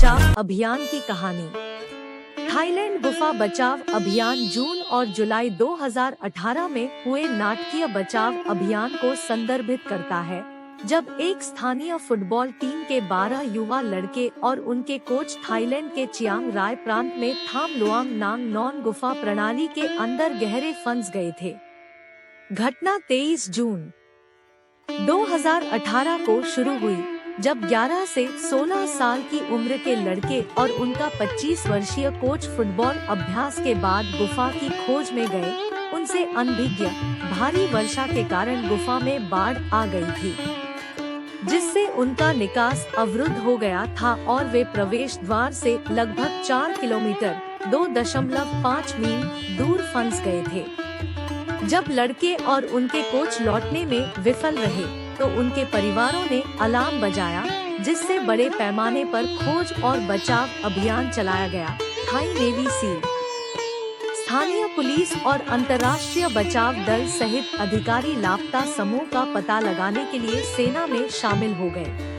बचाव अभियान की कहानी। थाईलैंड गुफा बचाव अभियान जून और जुलाई 2018 में हुए नाटकीय बचाव अभियान को संदर्भित करता है, जब एक स्थानीय फुटबॉल टीम के 12 युवा लड़के और उनके कोच थाईलैंड के चियांग राय प्रांत में थाम लुआंग नांग नॉन गुफा प्रणाली के अंदर गहरे फंस गए थे। घटना 23 जून 2018 को शुरू हुई, जब 11 से 16 साल की उम्र के लड़के और उनका 25 वर्षीय कोच फुटबॉल अभ्यास के बाद गुफा की खोज में गए। उनसे अनभिज्ञ भारी वर्षा के कारण गुफा में बाढ़ आ गई थी, जिससे उनका निकास अवरुद्ध हो गया था और वे प्रवेश द्वार से लगभग 4 किलोमीटर 2.5 मील दूर फंस गए थे। जब लड़के और उनके कोच लौटने में विफल रहे, तो उनके परिवारों ने अलार्म बजाया, जिससे बड़े पैमाने पर खोज और बचाव अभियान चलाया गया। थाई नेवी सील, स्थानीय पुलिस और अंतर्राष्ट्रीय बचाव दल सहित अधिकारी लापता समूह का पता लगाने के लिए सेना में शामिल हो गए।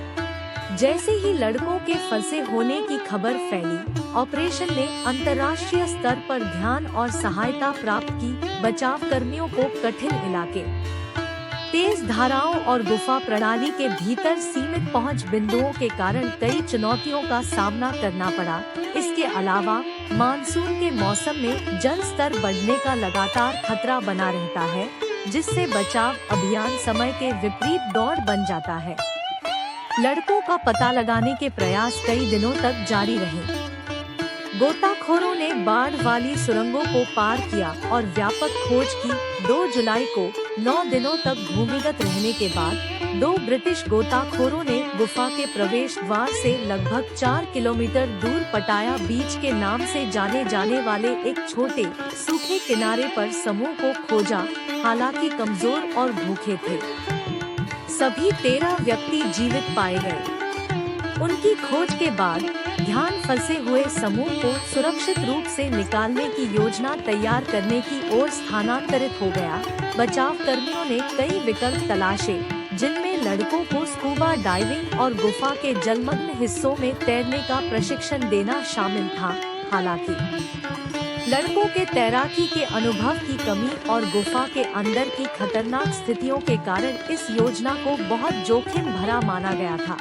जैसे ही लड़कों के फंसे होने की खबर फैली, ऑपरेशन ने अंतर्राष्ट्रीय स्तर पर ध्यान और सहायता प्राप्त की। बचाव कर्मियों को कठिन इलाके, तेज धाराओं और गुफा प्रणाली के भीतर सीमित पहुंच बिंदुओं के कारण कई चुनौतियों का सामना करना पड़ा। इसके अलावा मानसून के मौसम में जल स्तर बढ़ने का लगातार खतरा बना रहता है, जिससे बचाव अभियान समय के विपरीत दौड़ बन जाता है। लड़कों का पता लगाने के प्रयास कई दिनों तक जारी रहे। गोताखोरों ने बाढ़ वाली सुरंगों को पार किया और व्यापक खोज की। 2 जुलाई को 9 दिनों तक भूमिगत रहने के बाद 2 ब्रिटिश गोताखोरों ने गुफा के प्रवेश द्वार से लगभग 4 किलोमीटर दूर पटाया बीच के नाम से जाने जाने वाले एक छोटे सूखे किनारे पर समूह को खोजा। हालांकि कमजोर और भूखे थे, सभी 13 व्यक्ति जीवित पाए गए। उनकी खोज के बाद ध्यान फंसे हुए समूह को सुरक्षित रूप से निकालने की योजना तैयार करने की ओर स्थानांतरित हो गया। बचाव कर्मियों ने कई विकल्प तलाशे, जिनमें लड़कों को स्कूबा डाइविंग और गुफा के जलमग्न हिस्सों में तैरने का प्रशिक्षण देना शामिल था। हालांकि लड़कों के तैराकी के अनुभव की कमी और गुफा के अंदर की खतरनाक स्थितियों के कारण इस योजना को बहुत जोखिम भरा माना गया था।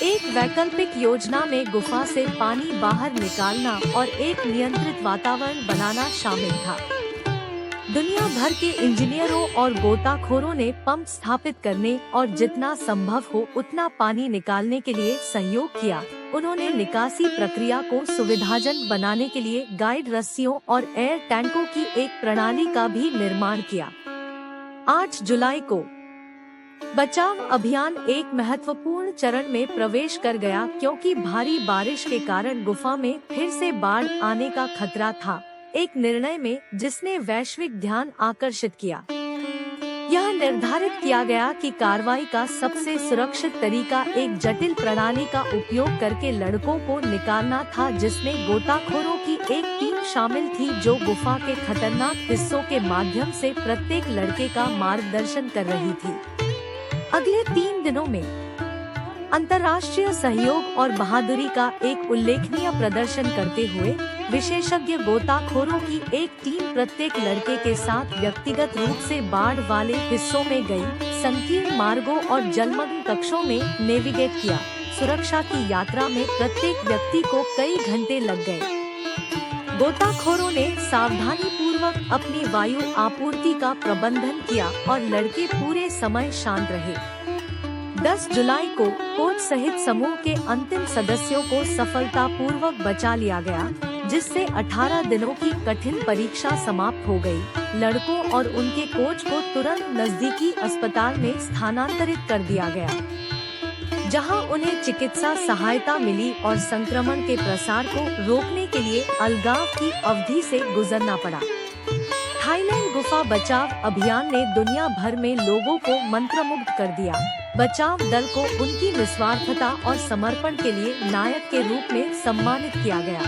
एक वैकल्पिक योजना में गुफा से पानी बाहर निकालना और एक नियंत्रित वातावरण बनाना शामिल था। दुनिया भर के इंजीनियरों और गोताखोरों ने पंप स्थापित करने और जितना संभव हो उतना पानी निकालने के लिए सहयोग किया। उन्होंने निकासी प्रक्रिया को सुविधाजनक बनाने के लिए गाइड रस्सियों और एयर टैंकों की एक प्रणाली का भी निर्माण किया। 8 जुलाई को बचाव अभियान एक महत्वपूर्ण चरण में प्रवेश कर गया, क्योंकि भारी बारिश के कारण गुफा में फिर से बाढ़ आने का खतरा था। एक निर्णय में जिसने वैश्विक ध्यान आकर्षित किया। यह निर्धारित किया गया कि कार्रवाई का सबसे सुरक्षित तरीका एक जटिल प्रणाली का उपयोग करके लड़कों को निकालना था, जिसमें गोताखोरों की एक टीम शामिल थी जो गुफा के खतरनाक हिस्सों के माध्यम से प्रत्येक लड़के का मार्गदर्शन कर रही थी। अगले 3 दिनों में अंतर्राष्ट्रीय सहयोग और बहादुरी का एक उल्लेखनीय प्रदर्शन करते हुए विशेषज्ञ गोताखोरों की एक टीम प्रत्येक लड़के के साथ व्यक्तिगत रूप से बाढ़ वाले हिस्सों में गई, संकीर्ण मार्गों और जलमग्न कक्षों में नेविगेट किया। सुरक्षा की यात्रा में प्रत्येक व्यक्ति को कई घंटे लग गए। गोताखोरों ने सावधानी पूर्वक अपनी वायु आपूर्ति का प्रबंधन किया और लड़के पूरे समय शांत रहे। 10 जुलाई को कोच सहित समूह के अंतिम सदस्यों को सफलतापूर्वक बचा लिया गया, जिससे 18 दिनों की कठिन परीक्षा समाप्त हो गई। लड़कों और उनके कोच को तुरंत नजदीकी अस्पताल में स्थानांतरित कर दिया गया, जहां उन्हें चिकित्सा सहायता मिली और संक्रमण के प्रसार को रोकने के लिए अलगाव की अवधि से गुजरना पड़ा। थाईलैंड गुफा बचाव अभियान ने दुनिया भर में लोगों को मंत्रमुग्ध कर दिया। बचाव दल को उनकी निस्वार्थता और समर्पण के लिए नायक के रूप में सम्मानित किया गया।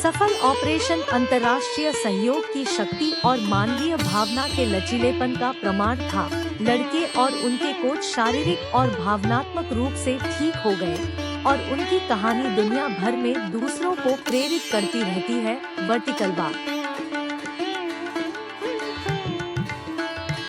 सफल ऑपरेशन अंतर्राष्ट्रीय सहयोग की शक्ति और मानवीय भावना के लचीलेपन का प्रमाण था। लड़के और उनके कोच शारीरिक और भावनात्मक रूप से ठीक हो गए और उनकी कहानी दुनिया भर में दूसरों को प्रेरित करती रहती है। Vertical bar.